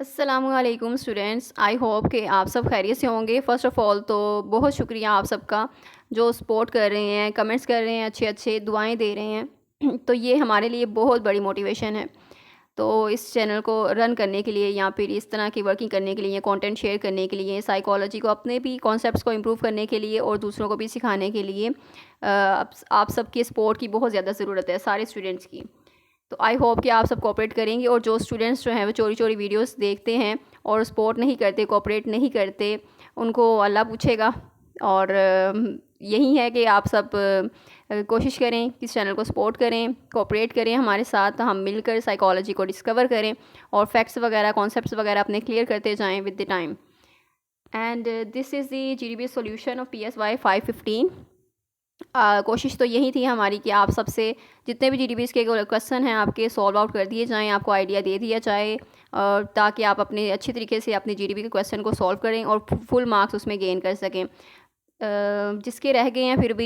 अस्सलामुअलैकुम students, I hope कि आप सब खैरियत से होंगे। फ़र्स्ट ऑफ़ ऑल तो बहुत शुक्रिया आप सबका जो सपोर्ट कर रहे हैं, कमेंट्स कर रहे हैं, अच्छे अच्छे दुआएं दे रहे हैं तो ये हमारे लिए बहुत बड़ी मोटिवेशन है। तो इस चैनल को रन करने के लिए या फिर इस तरह की वर्किंग करने के लिए, कंटेंट शेयर करने के लिए, साइकोलॉजी को अपने भी कॉन्सेप्ट्स को इम्प्रूव करने के लिए और दूसरों को भी सिखाने के लिए आप सबकी सपोर्ट की बहुत ज़्यादा ज़रूरत है, सारे स्टूडेंट्स की। तो आई होप कि आप सब कोऑपरेट करेंगे और जो स्टूडेंट्स जो हैं वो चोरी चोरी वीडियोस देखते हैं और सपोर्ट नहीं करते, कोऑपरेट नहीं करते, उनको अल्लाह पूछेगा। और यही है कि आप सब कोशिश करें कि इस चैनल को सपोर्ट करें, कोऑपरेट करें हमारे साथ, हम मिलकर साइकोलॉजी को डिस्कवर करें और फैक्ट्स वगैरह, कॉन्सेप्ट्स वगैरह अपने क्लियर करते जाएँ with the time. And this is the GDB solution of PSY 515। कोशिश तो यही थी हमारी कि आप सबसे जितने भी GDBs के क्वेश्चन हैं आपके सॉल्व आउट कर दिए जाएं, आपको आइडिया दे दिया जाए ताकि आप अपने अच्छी तरीके से अपने GDB के क्वेश्चन को सॉल्व करें और फुल मार्क्स उसमें गेन कर सकें। जिसके रह गए हैं फिर भी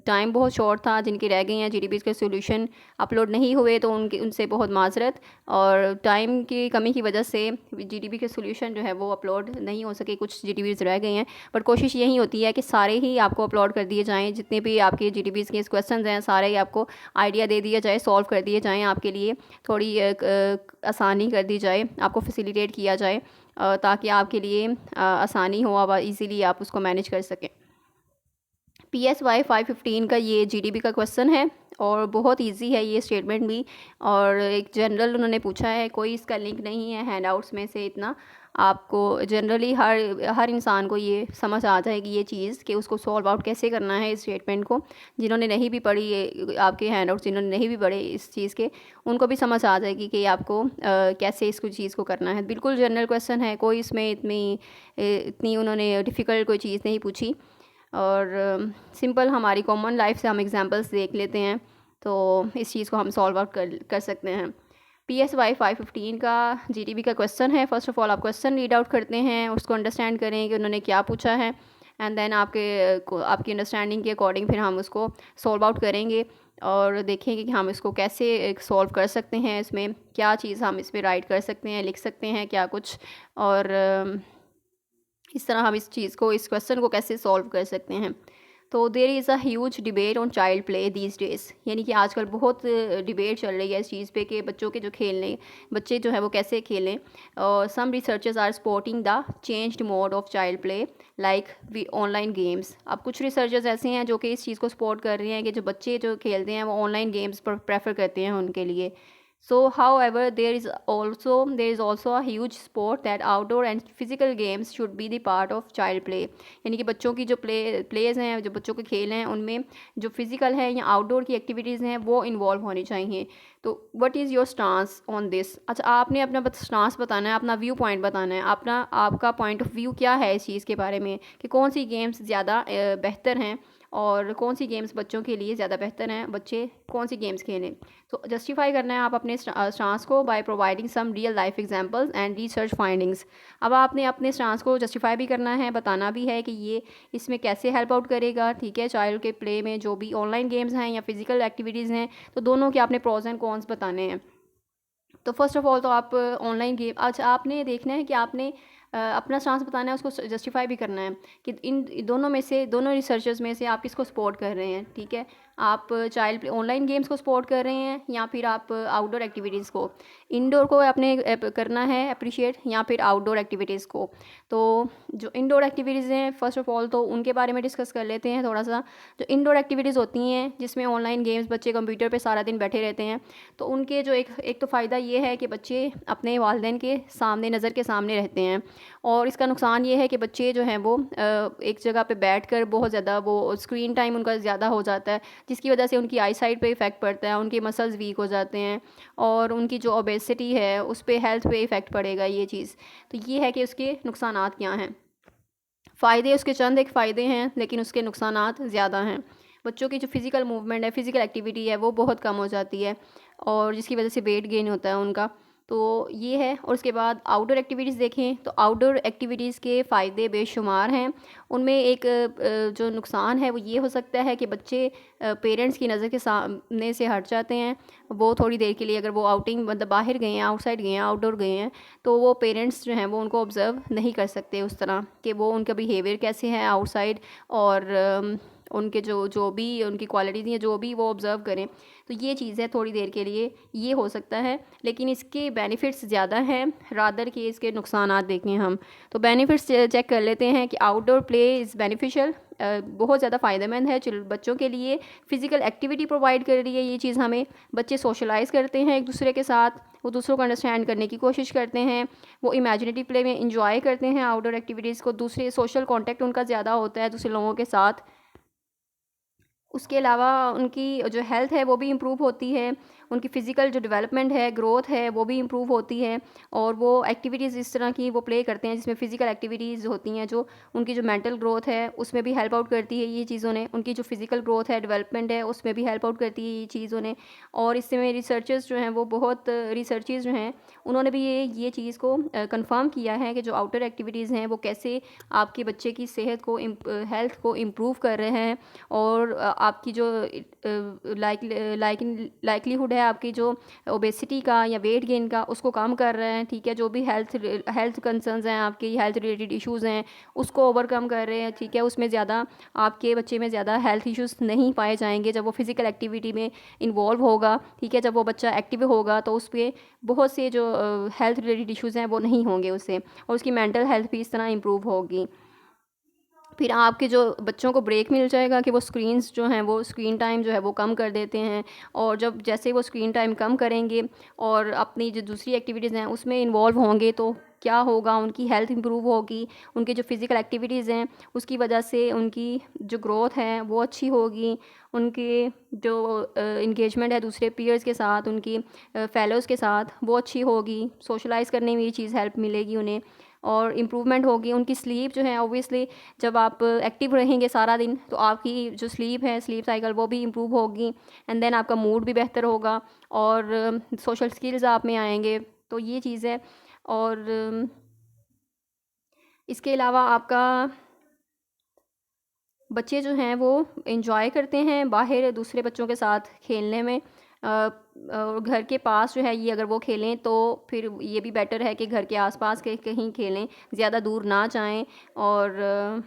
टाइम बहुत शॉर्ट था, जिनके रह गए हैं GDBs के सॉल्यूशन अपलोड नहीं हुए तो उनसे बहुत माजरत, और टाइम की कमी की वजह से GDB के सॉल्यूशन जो है वो अपलोड नहीं हो सके, कुछ GDBs रह गए हैं। बट कोशिश यही होती है कि सारे ही आपको अपलोड कर दिए जाएँ, जितने भी आपके GDBs के क्वेश्चन हैं सारे ही आपको आइडिया दे दिया जाए, सॉल्व कर दिए जाएँ, आपके लिए थोड़ी आसानी कर दी जाए, आपको फैसिलिटेट किया जाए ताकि आपके लिए आसानी हो, आप इजीली आप उसको मैनेज कर सकें। PSY 515 का ये GDB का क्वेश्चन है और बहुत इजी है ये स्टेटमेंट भी, और एक जनरल उन्होंने पूछा है, कोई इसका लिंक नहीं है हैंडआउट्स में से। इतना आपको जनरली हर इंसान को ये समझ आ जाएगी ये चीज़ कि उसको सॉल्व आउट कैसे करना है इस स्टेटमेंट को। जिन्होंने नहीं भी पढ़ी आपके हैंडआउट्स, जिन्होंने नहीं भी पढ़े इस चीज़ के, उनको भी समझ आ जाएगी कि आपको कैसे इसको चीज़ को करना है। बिल्कुल जनरल क्वेश्चन है, कोई इसमें इतनी उन्होंने डिफ़िकल्ट कोई चीज़ नहीं पूछी, और सिंपल हमारी कॉमन लाइफ से हम एग्जांपल्स देख लेते हैं तो इस चीज़ को हम सॉल्व आउट कर सकते हैं। PSY 515 का GDB का क्वेश्चन है। फर्स्ट ऑफ़ ऑल आप क्वेश्चन रीड आउट करते हैं, उसको अंडरस्टैंड करें कि उन्होंने क्या पूछा है, एंड देन आपकी अंडरस्टैंडिंग के अकॉर्डिंग फिर हम उसको सॉल्व आउट करेंगे और देखेंगे कि हम इसको कैसे सॉल्व कर सकते हैं, इसमें क्या चीज़ हम इसमें राइट कर सकते हैं, लिख सकते हैं क्या कुछ, और इस तरह हम इस क्वेश्चन को कैसे सॉल्व कर सकते हैं। तो there is a huge debate on child play these days, यानी कि आजकल बहुत डिबेट चल रही है इस चीज़ पे कि बच्चों के जो खेलने, बच्चे जो है वो कैसे खेलें। और some researchers are supporting the changed mode of child play like online games. अब कुछ रिसर्चर्स ऐसे हैं जो कि इस चीज़ को सपोर्ट कर रहे हैं कि जो बच्चे जो खेलते हैं वो ऑनलाइन गेम्स पर प्रेफर करते हैं उनके लिए। So, however, there is also a huge support that outdoor and physical games should be the part of child play। यानी कि बच्चों की जो प्लेज हैं, जो बच्चों के खेल हैं, उनमें जो फिज़िकल है या आउटडोर की एक्टिविटीज़ हैं वो इन्वॉल्व होनी चाहिए। तो what is your stance on this? अच्छा, आपने अपना स्टांस बताना है, अपना व्यू पॉइंट बताना है, आपका पॉइंट ऑफ व्यू क्या है इस चीज़ के बारे में कि कौन सी गेम्स ज़्यादा बेहतर हैं और कौन सी गेम्स बच्चों के लिए ज़्यादा बेहतर हैं, बच्चे कौन सी गेम्स खेलें। तो जस्टिफाई करना है आप अपने स्टांस को by providing some real life examples and research findings. अब आपने अपने स्टांस को जस्टिफाई भी करना है, बताना भी है कि ये इसमें कैसे हेल्प आउट करेगा, ठीक है, चाइल्ड के प्ले में जो भी ऑनलाइन गेम्स हैं या फिजिकल एक्टिविटीज़ हैं, तो दोनों के आपने प्रोज एंड कॉन्स बताने हैं। तो फर्स्ट ऑफ ऑल तो आप ऑनलाइन गेम, अच्छा आपने देखना है कि आपने अपना स्टांस बताना है, उसको जस्टिफाई भी करना है कि इन दोनों में से, दोनों रिसर्चर्स में से आप किसको सपोर्ट कर रहे हैं, ठीक है। आप चाइल्ड ऑनलाइन गेम्स को सपोर्ट कर रहे हैं या फिर आप आउटडोर एक्टिविटीज़ को, इंडोर को आपने करना है अप्रिशिएट या फिर आउटडोर एक्टिविटीज़ को। तो जो इंडोर एक्टिविटीज़ हैं फर्स्ट ऑफ ऑल तो उनके बारे में डिस्कस कर लेते हैं थोड़ा सा। जो इंडोर एक्टिविटीज़ होती हैं जिसमें ऑनलाइन गेम्स, बच्चे कंप्यूटर पे सारा दिन बैठे रहते हैं, तो उनके जो एक तो फ़ायदा ये है कि बच्चे अपने वालिदैन के सामने, नज़र के सामने रहते हैं, और इसका नुकसान ये है कि बच्चे जो हैं वो एक जगह पे बैठकर बहुत ज़्यादा वो स्क्रीन टाइम उनका ज़्यादा हो जाता है, जिसकी वजह से उनकी आई साइट पे इफ़ेक्ट पड़ता है, उनके मसल्स वीक हो जाते हैं और उनकी जो ओबेसिटी है उस पे, हेल्थ पे इफ़ेक्ट पड़ेगा ये चीज़। तो ये है कि उसके नुकसानात क्या हैं। फ़ायदे उसके चंद एक फ़ायदे हैं लेकिन उसके नुकसानात ज़्यादा हैं। बच्चों की जो फ़िज़िकल मूवमेंट है, फ़िज़िकल एक्टिविटी है वो बहुत कम हो जाती है और जिसकी वजह से वेट गेन होता है उनका। तो ये है। और उसके बाद आउटडोर एक्टिविटीज़ देखें तो आउटडोर एक्टिविटीज़ के फ़ायदे बेशुमार हैं। उनमें एक जो नुकसान है वो ये हो सकता है कि बच्चे पेरेंट्स की नज़र के सामने से हट जाते हैं। वो थोड़ी देर के लिए अगर वो आउटिंग मतलब बाहर गए हैं, आउटसाइड गए हैं, आउटडोर गए हैं, तो वो पेरेंट्स जो हैं वो उनको ऑब्ज़र्व नहीं कर सकते उस तरह कि वो उनका बिहेवियर कैसे है आउटसाइड, और उनके जो भी उनकी क्वालिटीज़ हैं जो भी वो ऑब्ज़र्व करें। तो ये चीज़ है, थोड़ी देर के लिए ये हो सकता है, लेकिन इसके बेनिफिट्स ज़्यादा हैं रादर कि इसके नुकसानात देखें हम। तो बेनिफिट्स चेक कर लेते हैं कि आउटडोर प्ले इज़ बेनिफिशियल, बहुत ज़्यादा फ़ायदेमंद है बच्चों के लिए। फ़िज़िकल एक्टिविटी प्रोवाइड कर रही है ये चीज़ हमें। बच्चे सोशलाइज़ करते हैं एक दूसरे के साथ, वो दूसरों को अंडरस्टैंड करने की कोशिश करते हैं, वो इमेजिनेटिव प्ले में इंजॉय करते हैं आउटडोर एक्टिविटीज़ को, दूसरे सोशल कॉन्टैक्ट उनका ज़्यादा होता है दूसरे लोगों के साथ। उसके अलावा उनकी जो हेल्थ है वो भी इम्प्रूव होती है, उनकी फ़िज़िकल जो डेवलपमेंट है, ग्रोथ है, वो भी इम्प्रूव होती है। और वो एक्टिविटीज़ इस तरह की वो प्ले करते हैं जिसमें फ़िज़िकल एक्टिविटीज़ होती हैं, जो उनकी जो मेंटल ग्रोथ है उसमें भी हेल्प आउट करती है ये चीज़ उन्हें। उनकी जो फ़िज़िकल ग्रोथ है, डेवलपमेंट है, उसमें भी हेल्प आउट करती है ये चीज़ उन्हें। और इसमें रिसर्चर्स जो हैं वो बहुत रिसर्चेस जो हैं उन्होंने भी ये चीज़ को कंफर्म किया है कि जो आउटडोर एक्टिविटीज़ हैं वो कैसे आपके बच्चे की सेहत को हेल्थ को इम्प्रूव कर रहे हैं। और आपकी जो लाइकलीहुड है आपकी जो ओबेसिटी का या वेट गेन का, उसको कम कर रहे हैं, ठीक है। जो भी हेल्थ कंसर्न्स हैं आपके, हेल्थ रिलेटेड इश्यूज़ हैं, उसको ओवरकम कर रहे हैं, ठीक है। उसमें ज़्यादा आपके बच्चे में ज़्यादा हेल्थ इश्यूज़ नहीं पाए जाएंगे जब वो फिज़िकल एक्टिविटी में इन्वॉल्व होगा, ठीक है। जब वो बच्चा एक्टिव होगा तो उस पर बहुत से जो हेल्थ रिलेटेड इश्यूज़ हैं वो नहीं होंगे उससे, और उसकी मेंटल हेल्थ भी इस तरह इम्प्रूव होगी। फिर आपके जो बच्चों को ब्रेक मिल जाएगा कि वो स्क्रीन्स जो हैं वो स्क्रीन टाइम जो है वो कम कर देते हैं। और जब जैसे वो स्क्रीन टाइम कम करेंगे और अपनी जो दूसरी एक्टिविटीज़ हैं उसमें इन्वॉल्व होंगे तो क्या होगा, उनकी हेल्थ इंप्रूव होगी, उनके जो फ़िज़िकल एक्टिविटीज़ हैं उसकी वजह से उनकी जो ग्रोथ है वो अच्छी होगी, उनके जो इंगेजमेंट है दूसरे पीयर्स के साथ, उनकी फेलोज़ के साथ वो अच्छी होगी, सोशलाइज़ करने में ये चीज़ हेल्प मिलेगी उन्हें, और इम्प्रूवमेंट होगी। उनकी स्लीप जो है ऑब्वियसली जब आप एक्टिव रहेंगे सारा दिन तो आपकी जो स्लीप है, स्लीप साइकिल वो भी इम्प्रूव होगी, एंड देन आपका मूड भी बेहतर होगा और सोशल स्किल्स आप में आएंगे। तो ये चीज़ है। और इसके अलावा आपका बच्चे जो हैं वो एंजॉय करते हैं बाहर दूसरे बच्चों के साथ खेलने में। और घर के पास जो है ये अगर वो खेलें तो फिर ये भी बेटर है कि घर के आसपास के कहीं खेलें, ज़्यादा दूर ना जाएं। और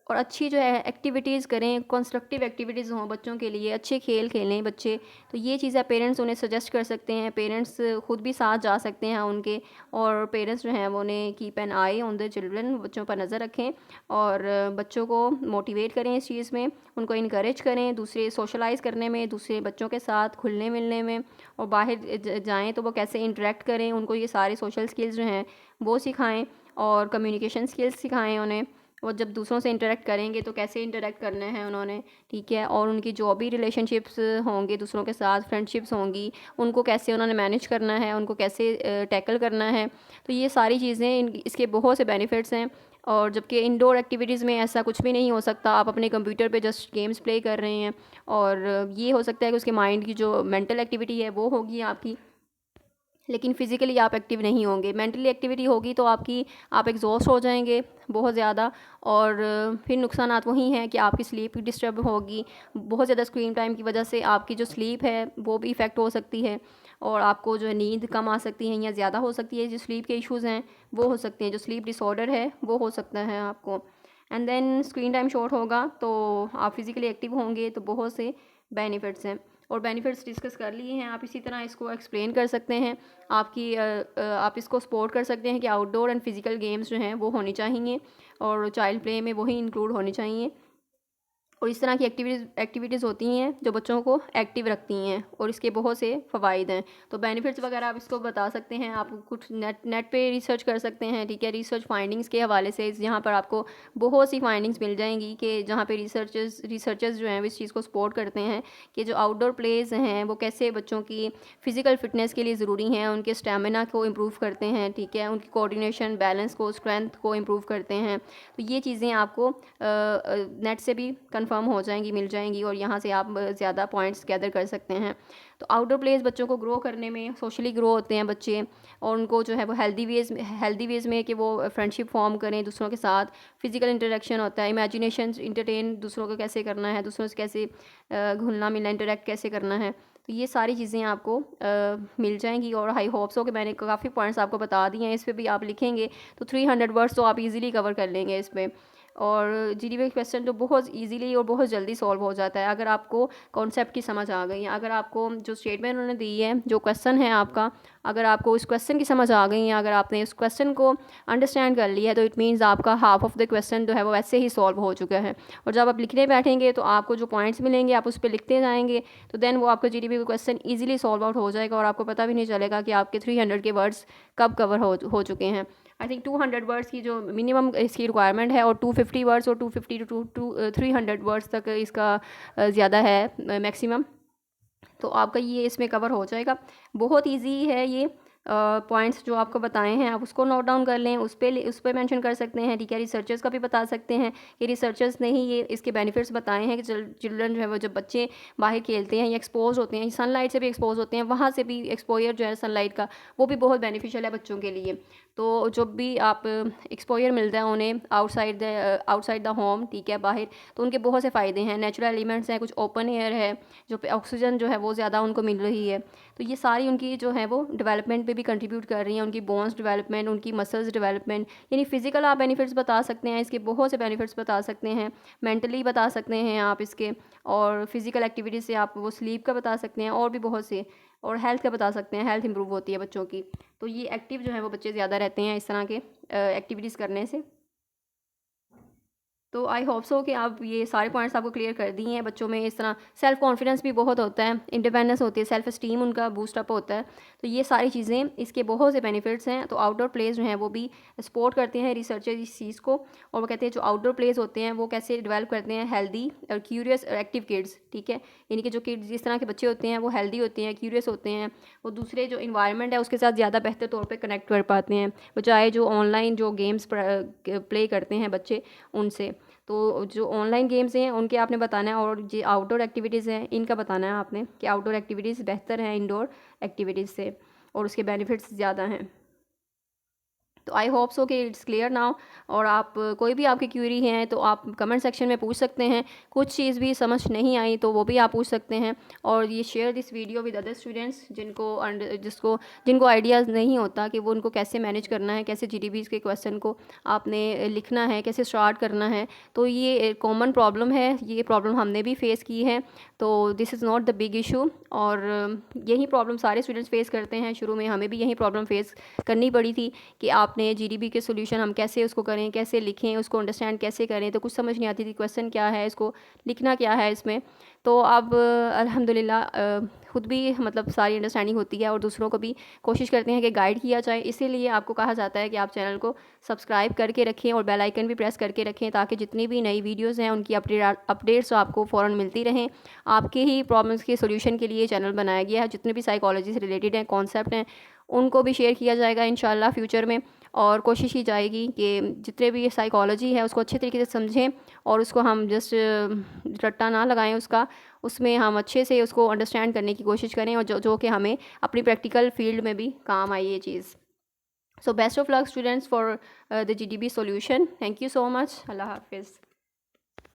अच्छी जो है एक्टिविटीज़ करें, कंस्ट्रक्टिव एक्टिविटीज़ हों बच्चों के लिए, अच्छे खेल खेलें बच्चे। तो ये चीज़ें पेरेंट्स उन्हें सजेस्ट कर सकते हैं, पेरेंट्स खुद भी साथ जा सकते हैं उनके। और पेरेंट्स जो हैं वो उन्हें keep an I on the children, बच्चों पर नज़र रखें और बच्चों को मोटिवेट करें इस चीज़ में, उनको इनकरेज करें दूसरे सोशलाइज़ करने में, दूसरे बच्चों के साथ घुलने मिलने में। और बाहर जाएँ तो वो कैसे इंटरेक्ट करें, उनको ये सारे सोशल स्किल्स जो हैं वो सिखाएँ और कम्युनिकेशन स्किल्स सिखाएँ उन्हें। और जब दूसरों से इंटरेक्ट करेंगे तो कैसे इंटरेक्ट करना है उन्होंने, ठीक है। और उनकी जो भी रिलेशनशिप्स होंगे दूसरों के साथ, फ्रेंडशिप्स होंगी, उनको कैसे उन्होंने मैनेज करना है, उनको कैसे टैकल करना है। तो ये सारी चीज़ें इसके बहुत से बेनिफिट्स हैं। और जबकि इंडोर एक्टिविटीज़ में ऐसा कुछ भी नहीं हो सकता, आप अपने कंप्यूटर पे जस्ट गेम्स प्ले कर रहे हैं और ये हो सकता है कि उसके माइंड की जो मेंटल एक्टिविटी है वो होगी आपकी, लेकिन फ़िज़िकली आप एक्टिव नहीं होंगे। मेंटली एक्टिविटी होगी तो आप एग्जॉस्ट हो जाएंगे बहुत ज़्यादा। और फिर नुकसानात वही हैं कि आपकी स्लीप डिस्टर्ब होगी, बहुत ज़्यादा स्क्रीन टाइम की वजह से आपकी जो स्लीप है वो भी इफ़ेक्ट हो सकती है, और आपको जो है नींद कम आ सकती है या ज़्यादा हो सकती है। जो स्लीप के इश्यूज़ हैं वो हो सकते हैं, जो स्लीप डिसऑर्डर है वो हो सकता है आपको। And then screen time short होगा तो आप फिज़िकली एक्टिव होंगे, तो बहुत से बेनिफिट्स हैं। और बेनिफिट्स डिस्कस कर लिए हैं, आप इसी तरह इसको एक्सप्लेन कर सकते हैं। आप इसको सपोर्ट कर सकते हैं कि आउटडोर एंड फिज़िकल गेम्स जो हैं वो होनी चाहिए और चाइल्ड प्ले में वही इंक्लूड होनी चाहिए। और इस तरह की एक्टिविटीज़ होती हैं जो बच्चों को एक्टिव रखती हैं और इसके बहुत से फ़वाइद हैं। तो बेनिफिट्स वगैरह आप इसको बता सकते हैं, आप कुछ नेट पे रिसर्च कर सकते हैं, ठीक है। रिसर्च फाइंडिंग्स के हवाले से यहाँ पर आपको बहुत सी फाइंडिंग्स मिल जाएंगी कि जहाँ पे रिसर्चर्स जो हैं इस चीज़ को सपोर्ट करते हैं कि जो आउटडोर प्लेज हैं वो कैसे बच्चों की फ़िज़िकल फिटनेस के लिए ज़रूरी हैं, उनके स्टेमिना को इम्प्रूव करते हैं, ठीक है, उनकी कोऑर्डिनेशन, बैलेंस को, स्ट्रेंथ को इम्प्रूव करते हैं। तो ये चीज़ें आपको नेट से भी कंफर्म हो जाएंगी, मिल जाएंगी और यहाँ से आप ज़्यादा पॉइंट्स गैदर कर सकते हैं। तो आउटडोर प्लेस बच्चों को ग्रो करने में, सोशली ग्रो होते हैं बच्चे, और उनको जो है वो हेल्दी वेज़ में कि वो फ्रेंडशिप फॉर्म करें दूसरों के साथ, फिजिकल इंटरेक्शन होता है, इमेजिनेशन इंटरटेन दूसरों को कैसे करना है, दूसरों से कैसे घुलना मिलना, इंटरेक्ट कैसे करना है। तो ये सारी चीज़ें आपको मिल जाएंगी। और आई होप सो कि मैंने काफ़ी पॉइंट्स आपको बता दिए हैं। इस पे भी आप लिखेंगे तो 300 वर्ड्स तो आप इजीली कवर कर लेंगे इस पे। और जीडीपी क्वेश्चन तो बहुत इजीली और बहुत जल्दी सॉल्व हो जाता है अगर आपको कॉन्सेप्ट की समझ आ गई है। अगर आपको जो स्टेटमेंट उन्होंने दी है, जो क्वेश्चन है आपका, अगर आपको उस क्वेश्चन की समझ आ गई है, अगर आपने उस क्वेश्चन को अंडरस्टैंड कर लिया है, तो इट मीन्स आपका हाफ ऑफ द क्वेश्चन जो है वो वैसे ही सॉल्व हो चुका है। और जब आप लिखने बैठेंगे तो आपको जो पॉइंट्स मिलेंगे आप उस पर लिखते जाएंगे, तो देन वो आपका जीडीपी का क्वेश्चन ईजिली सॉल्व आउट हो जाएगा और आपको पता भी नहीं चलेगा कि आपके 300 के वर्ड्स कब कवर हो चुके हैं। आई थिंक 200 वर्ड्स की जो मिनिमम इसकी रिक्वायरमेंट है, और 250 वर्ड्स और 250 टू 300 वर्ड्स तक इसका ज़्यादा है मैक्सिमम। तो आपका ये इसमें कवर हो जाएगा। बहुत इजी है ये। पॉइंट्स जो आपको बताए हैं आप उसको नोट डाउन कर लें, उस पर मेंशन कर सकते हैं, ठीक है। रिसर्चर्स का भी बता सकते हैं कि रिसर्चर्स ने ही ये इसके बेनिफिट्स बताए हैं कि चिल्ड्रन जो है वो जब बच्चे बाहर खेलते हैं या एक्सपोज होते हैं, सनलाइट से भी एक्सपोज होते हैं, वहाँ से भी एक्सपोजर जो है सनलाइट का वो भी बहुत बेनिफिशियल है बच्चों के लिए। तो जब भी आप एक्सपोजर मिलता है उन्हें आउटसाइड द होम, ठीक है, बाहर, तो उनके बहुत से फ़ायदे हैं। नेचुरल एलिमेंट्स हैं, कुछ ओपन एयर है, जो ऑक्सीजन जो है वो ज़्यादा उनको मिल रही है। तो ये सारी उनकी जो है वो डेवलपमेंट पे भी कंट्रीब्यूट कर रही हैं, उनकी बोन्स डेवलपमेंट, उनकी मसल्स डेवलपमेंट। यानी फिजिकल आप बेनिफिट्स बता सकते हैं, इसके बहुत से बेनिफिट्स बता सकते हैं, मेंटली बता सकते हैं आप इसके, और फिजिकल एक्टिविटीज़ से आप वो स्लीप का बता सकते हैं, और भी बहुत से, और हेल्थ का बता सकते हैं, हेल्थ इंप्रूव होती है बच्चों की। तो ये एक्टिव जो है वो बच्चे ज़्यादा रहते हैं इस तरह के एक्टिविटीज़ करने से। तो आई होप सो कि आप ये सारे पॉइंट्स आपको क्लियर कर दिए हैं। बच्चों में इस तरह सेल्फ कॉन्फिडेंस भी बहुत होता है, इंडिपेंडेंस होती है, सेल्फ स्टीम उनका बूस्ट अप होता है। तो ये सारी चीज़ें, इसके बहुत से बेनिफिट्स हैं। तो आउटडोर प्लेस जो हैं वो भी सपोर्ट करते हैं रिसर्चर इस चीज़ को, और वो कहते हैं जो आउटडोर प्लेस होते हैं वो कैसे डेवलप करते हैं हेल्दी और क्यूरियस और एक्टिव किड्स, ठीक है। यानी कि जो किड्स, जिस तरह के बच्चे होते हैं वो हेल्दी होते हैं, क्यूरियस होते हैं, वो दूसरे जो इन्वायरमेंट है उसके साथ ज़्यादा बेहतर तौर पर कनेक्ट कर पाते हैं, बजाय जो ऑनलाइन जो गेम्स प्ले करते हैं बच्चे उनसे। तो जो ऑनलाइन गेम्स हैं उनके आपने बताना है, और जो आउटडोर एक्टिविटीज़ हैं इनका बताना है आपने कि आउटडोर एक्टिविटीज़ बेहतर हैं इंडोर एक्टिविटीज़ से, और उसके बेनिफिट्स ज़्यादा हैं। तो आई होप सो कि इट्स क्लियर नाउ। और आप कोई भी आपकी क्यूरी हैं तो आप कमेंट सेक्शन में पूछ सकते हैं। कुछ चीज़ भी समझ नहीं आई तो वो भी आप पूछ सकते हैं। और ये share this video with other students जिनको आइडियाज़ नहीं होता कि वो उनको कैसे मैनेज करना है, कैसे जीडीपीज़ के क्वेश्चन को आपने लिखना है, कैसे स्टार्ट करना है। तो ये कॉमन प्रॉब्लम है, ये प्रॉब्लम हमने भी फेस की है। तो this is not the big issue, और यही प्रॉब्लम सारे स्टूडेंट्स फेस करते हैं। शुरू में हमें भी यही प्रॉब्लम फेस करनी पड़ी थी कि आपने जीडीपी के सॉल्यूशन हम कैसे उसको करें, कैसे लिखें, उसको अंडरस्टैंड कैसे करें। तो कुछ समझ नहीं आती थी क्वेश्चन क्या है, इसको लिखना क्या है इसमें। तो अब अल्हम्दुलिल्लाह खुद भी मतलब सारी अंडरस्टैंडिंग होती है, और दूसरों को भी कोशिश करते हैं कि गाइड किया जाए। इसीलिए आपको कहा जाता है कि आप चैनल को सब्सक्राइब करके रखें और बेल आइकन भी प्रेस करके रखें, ताकि जितनी भी नई वीडियोज़ हैं उनकी अपडेट्स आपको फ़ौरन मिलती रहें। आपके ही प्रॉब्लम्स के सोल्यूशन के लिए चैनल बनाया गया है। जितने भी साइकोलॉजी से रिलेटेड हैं, कॉन्सेप्ट हैं, उनको भी शेयर किया जाएगा इंशाल्लाह फ्यूचर में। और कोशिश की जाएगी कि जितने भी साइकोलॉजी है उसको अच्छे तरीके से समझें, और उसको हम जस्ट रट्टा ना लगाएं उसमें हम अच्छे से उसको अंडरस्टैंड करने की कोशिश करें, और जो कि हमें अपनी प्रैक्टिकल फील्ड में भी काम आए ये चीज़। So best of luck students for the GDP solution. Thank you so much. अल्लाह हाफिज़।